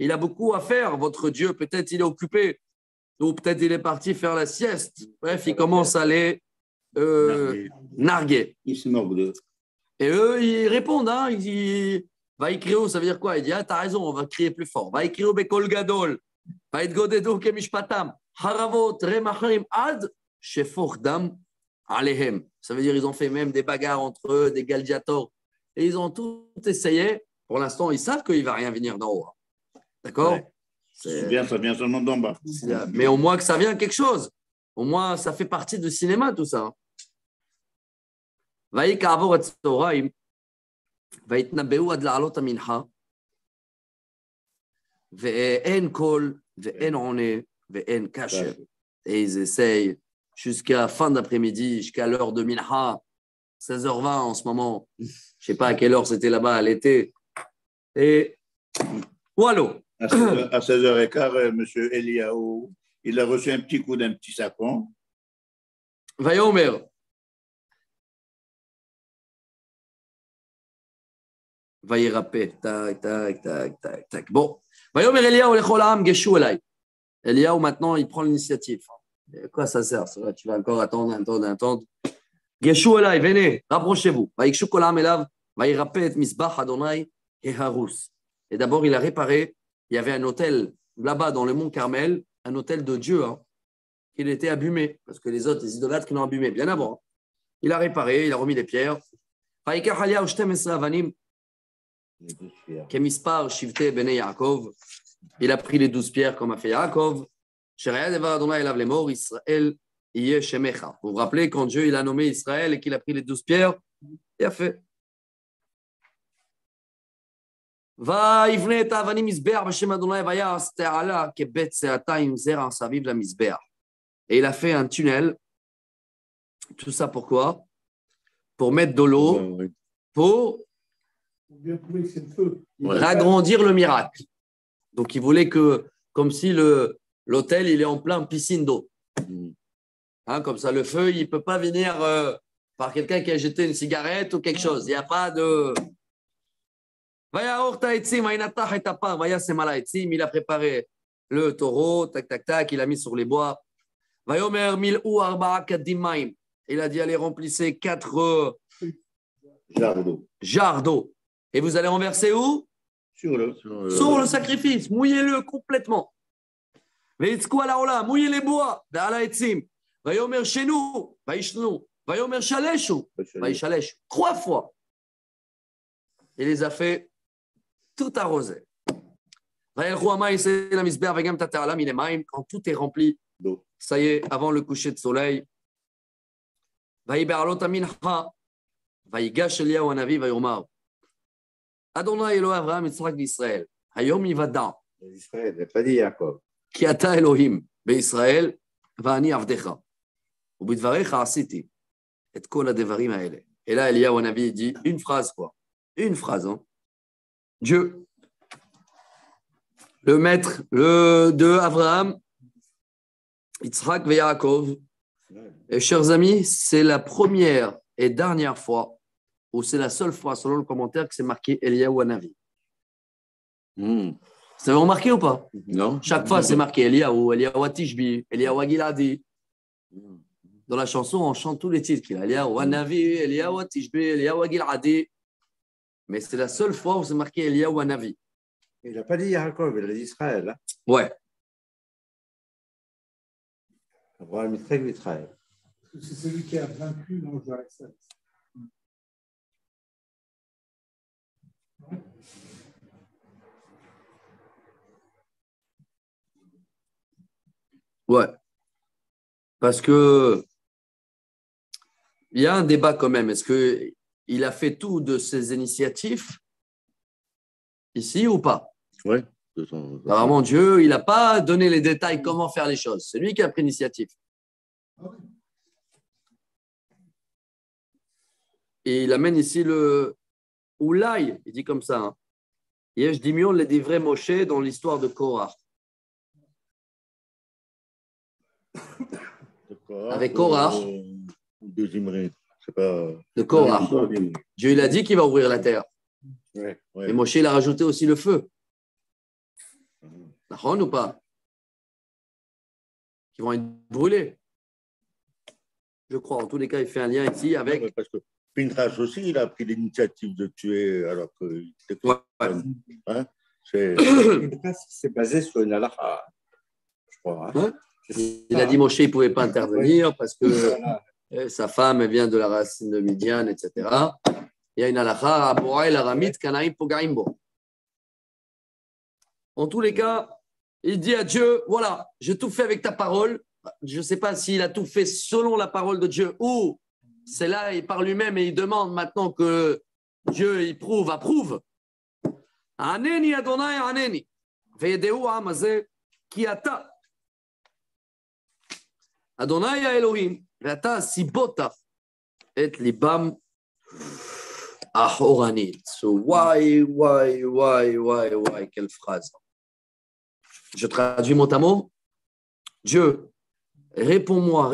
Il a beaucoup à faire, votre Dieu. Peut-être il est occupé, ou peut-être il est parti faire la sieste. Bref, il commence à les narguer. Ils se moquent d'eux. Et eux, ils répondent. Ils disent, va écrire, ça veut dire quoi? Il dit, t'as raison, on va crier plus fort. Va écrire Bekol Gadol. Va être godedo kemishpatam. Haravot, remachrim, ad, shefoch dam, alehem. Ça veut dire ils ont fait même des bagarres entre eux, des gladiators. Et ils ont tout essayé. Pour l'instant, ils savent qu'il ne va rien venir d'en haut. D'accord? Ouais. Ça vient seulement d'en bas. Mais au moins que ça vient quelque chose. Au moins, ça fait partie du cinéma, tout ça. ויהי כעבור הצהריים, ויתנבאו עד לעלות המנחה, ואין קול, ואין עונה, ואין קשר. Et ils essayent jusqu'à fin d'après-midi, jusqu'à l'heure de Minha, 16h20 en ce moment. Je ne sais pas à quelle heure c'était là-bas à l'été. Et voilà. À 16h15, M. Eliyahu, il a reçu un petit coup d'un petit sapin. Vayomer. Vayirapé. Tac, tac, tac, tac, tac. Bon. Vayomer Eliyahu lechol ha'am geshu elai. Eliyahu, maintenant, il prend l'initiative. À quoi ça sert? Tu vas encore attendre. Geshu elai, venez, rapprochez-vous. Vayikshu kol ha'am elav, vayirapé et misbach Adonai et harus. Et d'abord, il a réparé. Il y avait un hôtel là-bas dans le mont Carmel, un hôtel de Dieu. Il était abîmé, parce que les autres, les idolâtres, qui l'ont abîmé bien avant. Il a réparé, il a remis les pierres. Il a pris les 12 pierres comme a fait Yaakov. Vous vous rappelez quand Dieu il a nommé Israël et qu'il a pris les 12 pierres? Il a fait. Va yivne et avanim mizbeach b'shem Adonai vayas te'ala kebet se'atayim zera saviv la mizbeach. Et il a fait un tunnel. Tout ça pourquoi? Pour mettre de l'eau, pour bien prouver que c'est le feu. agrandir le miracle. Donc il voulait que, comme si l'hôtel il est en plein piscine d'eau. Hein, comme ça, le feu, il ne peut pas venir par quelqu'un qui a jeté une cigarette ou quelque chose. Il n'y a pas de. Il a préparé le taureau, tac, tac, tac, il a mis sur les bois. Il a dit, allez, remplissez 4 jarres d'eau. Et vous allez renverser où? Sur le sacrifice. Mouillez-le complètement. Mouillez les bois. Vayomer chez nous. Vayomer shaleshu. 3 fois. Il les a fait tout arrosé. Quand tout est rempli, ça y est, avant le coucher de soleil, Adonai Elohim Avraham Yitzhak d'Israël. Hayom Yivada. Israël, il n'a pas dit Jacob. Ki ata Elohim beIsraël va'ani avdecha. Ubidvarecha asiti et kol hadevarim haele. Et là, Eliyahu Hanavi dit une phrase, quoi. Une phrase, hein. Dieu, le maître de Abraham, Yitzhak et Yaakov. Et chers amis, c'est la première et dernière fois, ou c'est la seule fois, selon le commentaire, que c'est marqué Eliyahu Hanavi. Ça vous remarqué ou pas? Non. Chaque fois, c'est marqué Eliyahu, Eliyahu Tishbi, Eliyahu Giladi. Dans la chanson, on chante tous les titres qu'il a. Eliyahu Hanavi, Eliyahu Tishbi, Eliyahu Giladi. Mais c'est la seule fois où c'est marqué Eliyahu Hanavi. Il n'a pas dit Jacob, il a dit Israël. Hein. Ouais. Abraham Yitzhak d'Israël. C'est celui qui a vaincu dans le Jackson. Ouais. Parce que il y a un débat quand même. Est-ce qu'il a fait tout de ses initiatives ici ou pas? Oui. Apparemment, Dieu, il n'a pas donné les détails comment faire les choses. C'est lui qui a pris l'initiative. Et il amène ici le Oulaï, il dit comme ça. Hein. Yesh dimion les divrei Moshe dans l'histoire de Korah. Avec Korah. De Korah. Dieu il a dit qu'il va ouvrir la terre. Ouais. Et Moshe il a rajouté aussi le feu. D'accord ou pas? Qui vont être brûlés. Je crois. En tous les cas, il fait un lien ici avec. Non, parce que Pinchas aussi, il a pris l'initiative de tuer alors que. Ouais. C'est basé sur une halakha, je crois. Hein. Il a dit Moshe, il ne pouvait pas intervenir parce que sa femme vient de la racine de Midian, etc. Il y a une halakha, Aboraï, l'Aramit, Kanaïm, Pogaïmbo. En tous les cas, il dit à Dieu, voilà, j'ai tout fait avec ta parole. Je ne sais pas s'il a tout fait selon la parole de Dieu ou c'est là, il par lui-même et il demande maintenant que Dieu il approuve. Aneni Adonai Aneni. Ve'yedeu ha'am hazeh ki ata. Adonai Elohim. Ve'ata sibota et libam ahoranit. So why, quelle phrase. Je traduis mot à mot. Dieu, réponds-moi,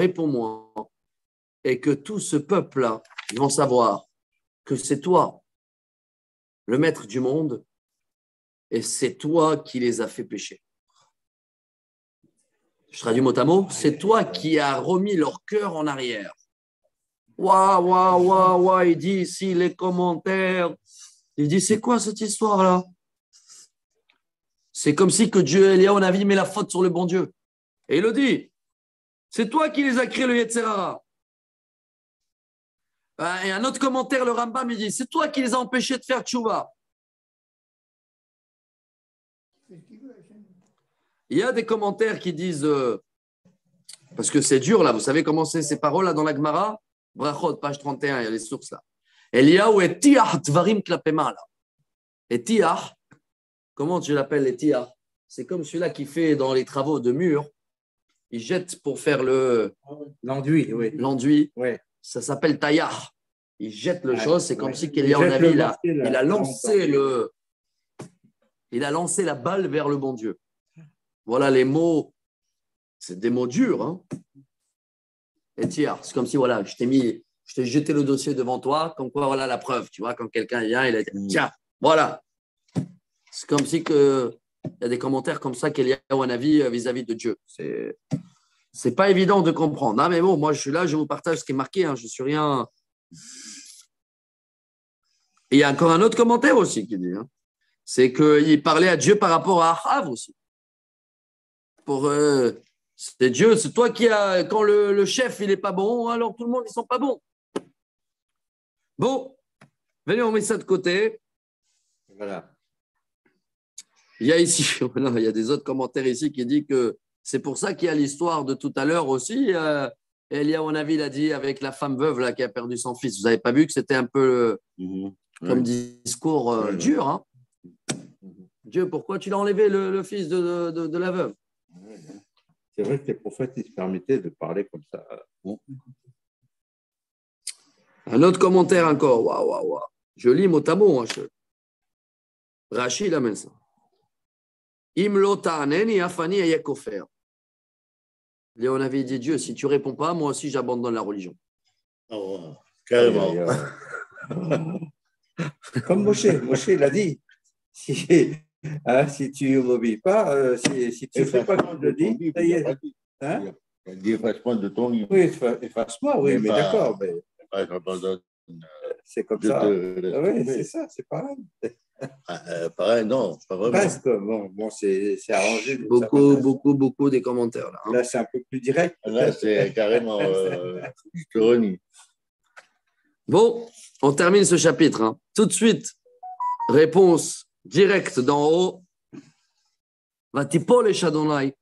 et que tout ce peuple-là, ils vont savoir que c'est toi, le maître du monde, et c'est toi qui les as fait pécher. Je traduis mot à mot, c'est toi qui as remis leur cœur en arrière. Waouh, il dit ici les commentaires, il dit c'est quoi cette histoire-là? C'est comme si que Dieu, Eliyahu Hanavi, met la faute sur le bon Dieu. Et il le dit, c'est toi qui les as créés le Yetzer Hara. Et un autre commentaire, le Rambam, il dit, c'est toi qui les as empêchés de faire tchouva. Il y a des commentaires qui disent, parce que c'est dur là, vous savez comment c'est ces paroles là dans la Gemara? Brachot, page 31, il y a les sources là. Eliyahu et tiach dvarim klapema là. Et tiach, comment tu l'appelles les tias? C'est comme celui-là qui fait dans les travaux de mur. Il jette pour faire l'enduit, oui. L'enduit. Ouais. Ça s'appelle taillard. Il jette le chose. C'est comme si Il a lancé la balle vers le bon Dieu. Voilà les mots. C'est des mots durs. Hein. Et tiens, c'est comme si voilà, je t'ai jeté le dossier devant toi, comme quoi voilà la preuve. Tu vois, quand quelqu'un vient, il a dit tiens, voilà. C'est comme si il y a des commentaires comme ça qu'il y a un avis vis-à-vis de Dieu. C'est pas évident de comprendre. Ah, mais bon, moi je suis là, je vous partage ce qui est marqué. Hein, je suis rien. Et il y a encore un autre commentaire aussi qui dit, hein, c'est qu'il parlait à Dieu par rapport à Ahav aussi. C'est Dieu, c'est toi qui as, quand le chef il n'est pas bon, alors tout le monde ils sont pas bons. Bon, venez, on met ça de côté. Voilà. Il y a ici, il y a des autres commentaires ici qui disent que c'est pour ça qu'il y a l'histoire de tout à l'heure aussi. Elia, on avis, il a dit avec la femme veuve là, qui a perdu son fils. Vous n'avez pas vu que c'était un peu comme discours dur. Hein. Dieu, pourquoi tu l'as enlevé le fils de la veuve? C'est vrai que les prophètes, ils se permettaient de parler comme ça. Un autre commentaire encore. Waouh. Je lis mot à mot. Hein, Rachid amène ça. Imlo ta'aneni afani ayakofer. Léon avait dit Dieu, si tu ne réponds pas, moi aussi j'abandonne la religion. Oh, carrément. Comme Moshe il a dit. Si tu n'obéis pas, si tu ne fais pas comme je dis, ça y est. Hein? Il a dit efface-moi de ton livre. Oui, efface-moi, oui, mais d'accord. Mais... c'est comme ça. Oui, c'est ça, c'est pareil. Pareil, non, pas vraiment. Presque, bon, c'est arrangé. Beaucoup des commentaires. Là, hein. Là, c'est un peu plus direct. Là, c'est carrément je te renie. Bon, on termine ce chapitre. Hein. Tout de suite, réponse directe d'en haut. Vatipol et Shadonai,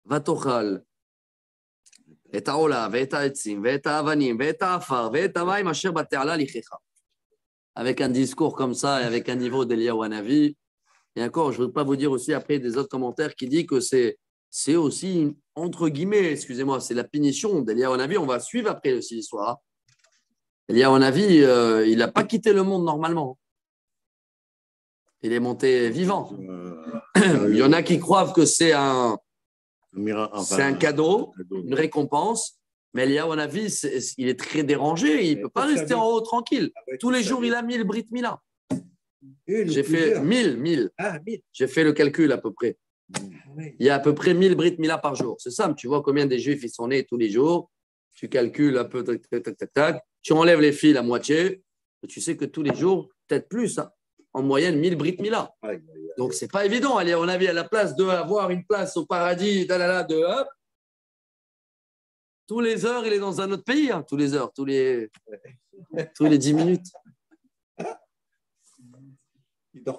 vatochal. Et haola, et ha'etzim, et ha'avanim, et ha'afar, et ha'mayim asher bate'ala lichecha. Avec un discours comme ça et avec un niveau d'Eliyahu Hanavi. Et encore, je ne veux pas vous dire aussi après des autres commentaires qui disent que c'est aussi, entre guillemets, excusez-moi, c'est la punition d'Eliyahu Hanavi. On va suivre après aussi l'histoire. Eliyahu Hanavi, il n'a pas quitté le monde normalement. Il est monté vivant. Il y en a qui croient que c'est un cadeau, une récompense. Mais Eliyahu Hanavi, il est très dérangé. Il ne peut pas rester en haut tranquille. Tous les jours, il a 1000 Brit Mila. J'ai fait 1000. J'ai fait le calcul à peu près. Il y a à peu près 1000 Brit Mila par jour. C'est simple. Tu vois combien des Juifs ils sont nés tous les jours. Tu calcules un peu, tac. Tu enlèves les fils à moitié. Tu sais que tous les jours, peut-être plus, hein, en moyenne 1000 Brit Mila. Donc, ce n'est pas évident. Eliyahu Hanavi à la place d'avoir une place au paradis, hop. Tous les heures, il est dans un autre pays. Hein, tous les heures, tous les 10 minutes.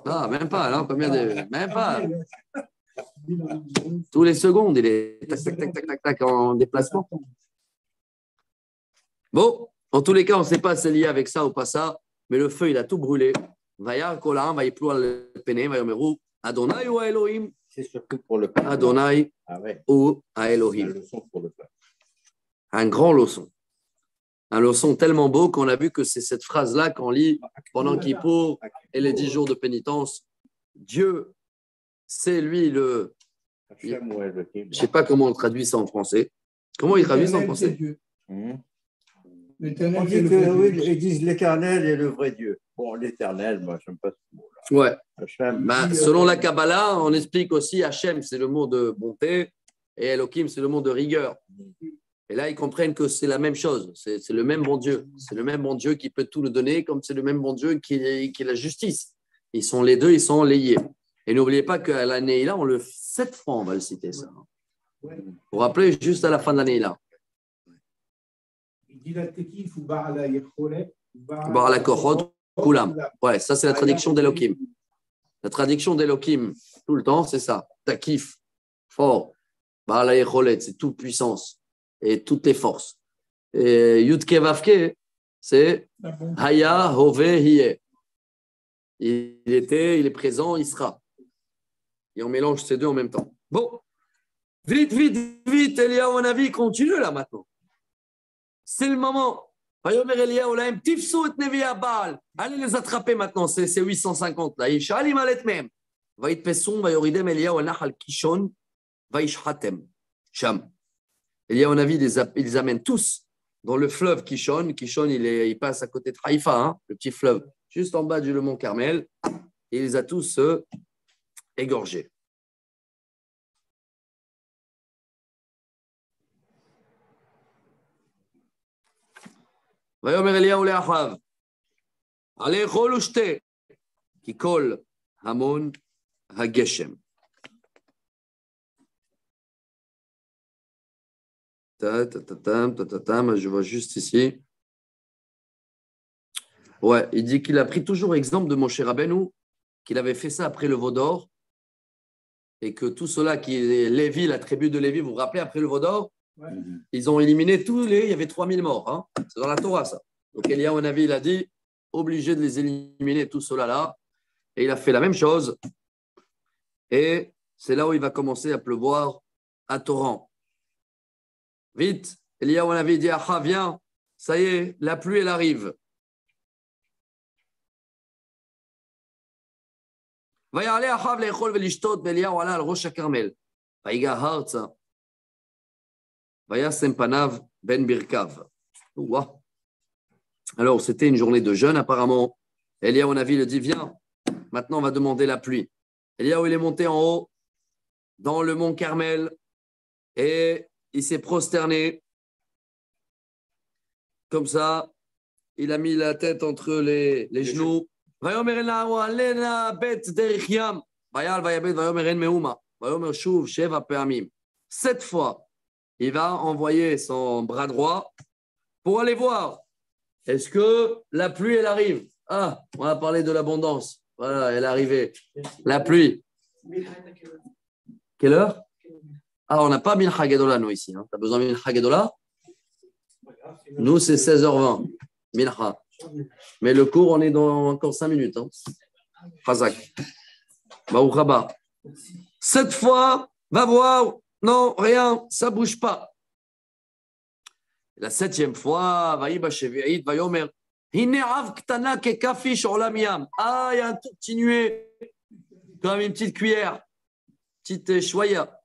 Ah, même pas. Alors, même pas. Tous les secondes, il est tac, en déplacement. Bon, en tous les cas, on ne sait pas si c'est lié avec ça ou pas ça, mais le feu, il a tout brûlé. Vayar kolam, vayiplu al pene, vayomeru, Adonai ou Elohim. C'est surtout pour le peuple. Adonai ou Elohim. Un grand leçon. Un leçon tellement beau qu'on a vu que c'est cette phrase-là qu'on lit pendant Kippour et les 10 jours de pénitence. Dieu, c'est lui le... Je ne sais pas comment on traduit ça en français. Comment il traduit ça en français? On dit que, oui, ils disent l'éternel est le vrai Dieu. Bon, l'éternel, moi, je n'aime pas ce mot-là. Ouais. Selon la Kabbalah, on explique aussi Hachem, c'est le mot de bonté, et Elohim, c'est le mot de rigueur. Et là, ils comprennent que c'est la même chose. C'est le même bon Dieu. C'est le même bon Dieu qui peut tout nous donner, comme c'est le même bon Dieu qui est la justice. Ils sont les deux, ils sont liés. Et n'oubliez pas qu'à l'année là, 7 fois, on va le citer ça. Vous vous rappelez, juste à la fin de l'année là. Bar la Kochot, Kulam. Ouais, ça c'est la traduction d'Elohim. La traduction d'Elohim, tout le temps, c'est ça. Takif, fort. Bar la Yecholet, c'est toute puissance et toutes les forces. Et Yudke Vavke, c'est Haya Hove Hiye. Il est présent, il sera. et on mélange ces deux en même temps. Bon, vite, Eliyahu Hanavi continue là maintenant. C'est le moment. Allez les attraper maintenant, c'est 850 là. Eliyahu Hanavi les amène tous dans le fleuve Kishon. Kishon, il passe à côté de Haïfa, hein, le petit fleuve, juste en bas du mont Carmel. Et il les a tous égorgés. ויאמר אליהו לאחיו, לאכול ושתה, כי כל המון הגשם. Je vois juste ici. Ouais, il dit qu'il a pris toujours exemple de Moshe Rabbeinu, qu'il avait fait ça après le veau d'or, et que tout cela qui est Lévi, la tribu de Lévi, vous vous rappelez, après le veau d'or, ouais. Ils ont éliminé tous les... Il y avait 3000 morts. Hein. C'est dans la Torah, ça. Donc, Eliyahu Hanavi, il a dit, obligé de les éliminer, tout cela là. Et il a fait la même chose. Et c'est là où il va commencer à pleuvoir à torrent. Vite, Eliyahu Hanavi dit, ah, viens, ça y est, la pluie, elle arrive. ויעלה אחאב לאכול ולשתות ואליהו עלה על ראש הכרמל. ויגע ארצה. וישם פניו בין ברכיו. Alors, c'était une journée de jeûne, apparemment. Eliyahu Hanavi le dit, viens, maintenant on va demander la pluie. Eliyahu, il est monté en haut, dans le mont Carmel, et il s'est prosterné. Comme ça, il a mis la tête entre les genoux. ויאמר אליהו עלנה בית דרך ים, ויעל ויבט ויאמר אין מאומה, ויאמר שוב 7 פעמים. 7 fois, il va envoyer son bras droit pour aller voir. Est-ce que la pluie, elle arrive? Ah, on a parlé de l'abondance. Voilà, elle est arrivée. La pluie. Quelle heure? Ah, on n'a pas Mincha Gedola, nous, ici. Hein. Tu as besoin de Mincha Gedola? Nous, c'est 16h20. Mincha. Mais le cours, on est dans encore 5 minutes. Hein. Chazak. Baruch haba. 7 fois, va voir. Non, rien, ça ne bouge pas. La 7e fois, Vaïba Shevi'id, Vayomer. Hine'av ktana kekafish olam yam. Ah, il y a un tout petit nuée, comme une petite cuillère, petite chouaya,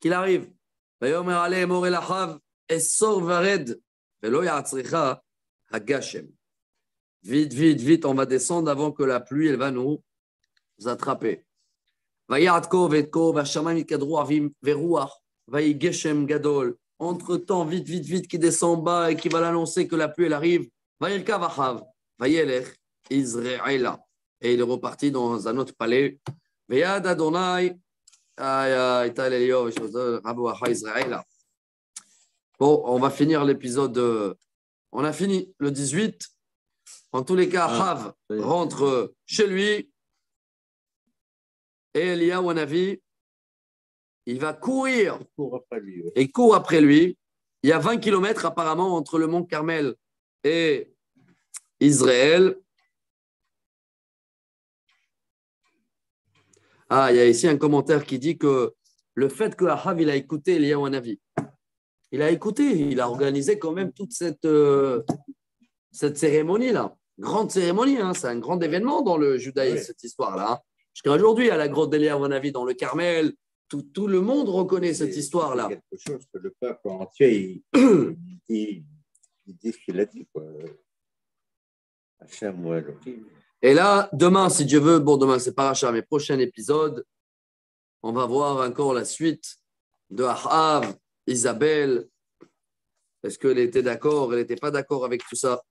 qu'il arrive. Vayomer ale mor el achav, essor vared, velo ya'atzricha hagashem. Vite, on va descendre avant que la pluie, elle va nous attraper. Entre-temps, vite, qui descend en bas et qui va l'annoncer que la pluie, elle arrive. Et il est reparti dans un autre palais. Bon, on va finir l'épisode. On a fini le 18. En tous les cas, Achav rentre chez lui et Eliyahu Hanavi, il va courir et court après lui. Il y a 20 km apparemment entre le mont Carmel et Israël. Ah, il y a ici un commentaire qui dit que le fait que Achav il a écouté Eliyahu Hanavi, il a écouté, il a organisé quand même toute cette cérémonie-là. Grande cérémonie, hein, c'est un grand événement dans le judaïsme, cette histoire-là. Hein. Jusqu'à aujourd'hui, à la grotte d'Eliyahu Hanavi dans le Carmel, tout le monde reconnaît cette histoire-là. C'est quelque chose que le peuple entier, il dit ce qu'il a dit. Hachem ou Elohim. Et là, demain, si Dieu veut, bon, demain, c'est Paracha, mais prochain épisode, on va voir encore la suite de Achav, Isabelle. Est-ce qu'elle était d'accord, elle n'était pas d'accord avec tout ça?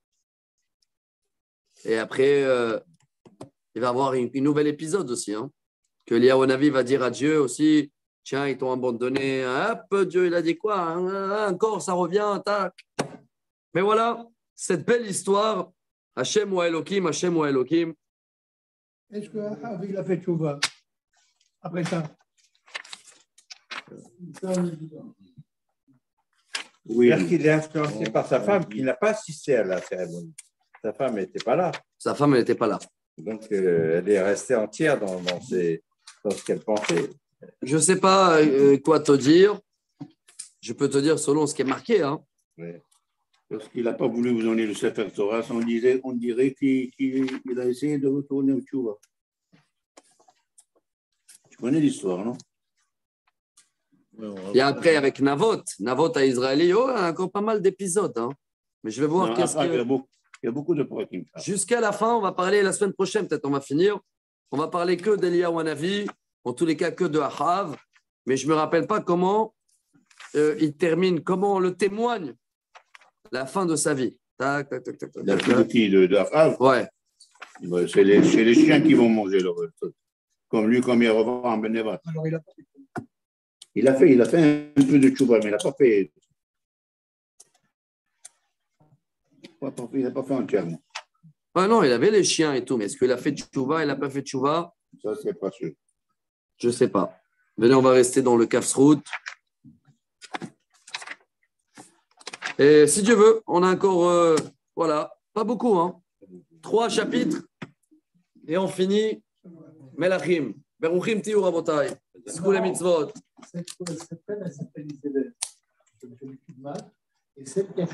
Et après, il va y avoir un nouvel épisode aussi, hein, que Eliyahu Hanavi va dire à Dieu aussi, tiens, ils t'ont abandonné, hop, Dieu, il a dit quoi? Encore, ça revient, tac. Mais voilà, cette belle histoire, Hachem ou Elohim, Hachem ou Elohim. Est-ce qu'avec la fête Chouva, après ça? Oui, parce qu'il est influencé par sa femme qui n'a pas assisté à la cérémonie. Sa femme n'était pas là. Sa femme, elle n'était pas là. Donc, elle est restée entière dans ses pas ce qu'elle pensait. Je ne sais pas quoi te dire. Je peux te dire selon ce qui est marqué. Hein. Ouais. Parce qu'il n'a pas voulu vous donner le Sefer Torah, on dirait qu'il a essayé de retourner au Tchouva. Tu connais l'histoire, non? Et après, avec Navot à Israël, il y a encore pas mal d'épisodes. Hein. Mais je vais voir qu'est-ce que... Il y a beaucoup de points. Jusqu'à la fin, on va parler la semaine prochaine, peut-être on va finir. On va parler que d'Eliyahu Hanavi, en tous les cas que de Ahav. Mais je ne me rappelle pas comment il termine, comment on le témoigne, la fin de sa vie. Tac, tac, tac, tac, tac, La fin de qui? De Ahav? Ouais. C'est les chiens qui vont manger leur truc. Comme lui, comme il revend en Benevat. Alors, Il a fait un peu de tchouva, mais il n'a pas fait. Il n'a pas fait entièrement. Ah non, il avait les chiens et tout, mais est-ce qu'il a fait tchouva, il n'a pas fait tchouva? Ça, c'est pas sûr. Je ne sais pas. Venez, on va rester dans le Kafsrout. Et si Dieu veut, on a encore, voilà, pas beaucoup, hein. 3 chapitres et on finit Melachim. Beruchim tiyu rabotai. Skul mitzvot. Cette peine, elle s'appelle Isabelle. Je me fais du mal. Et celle qui a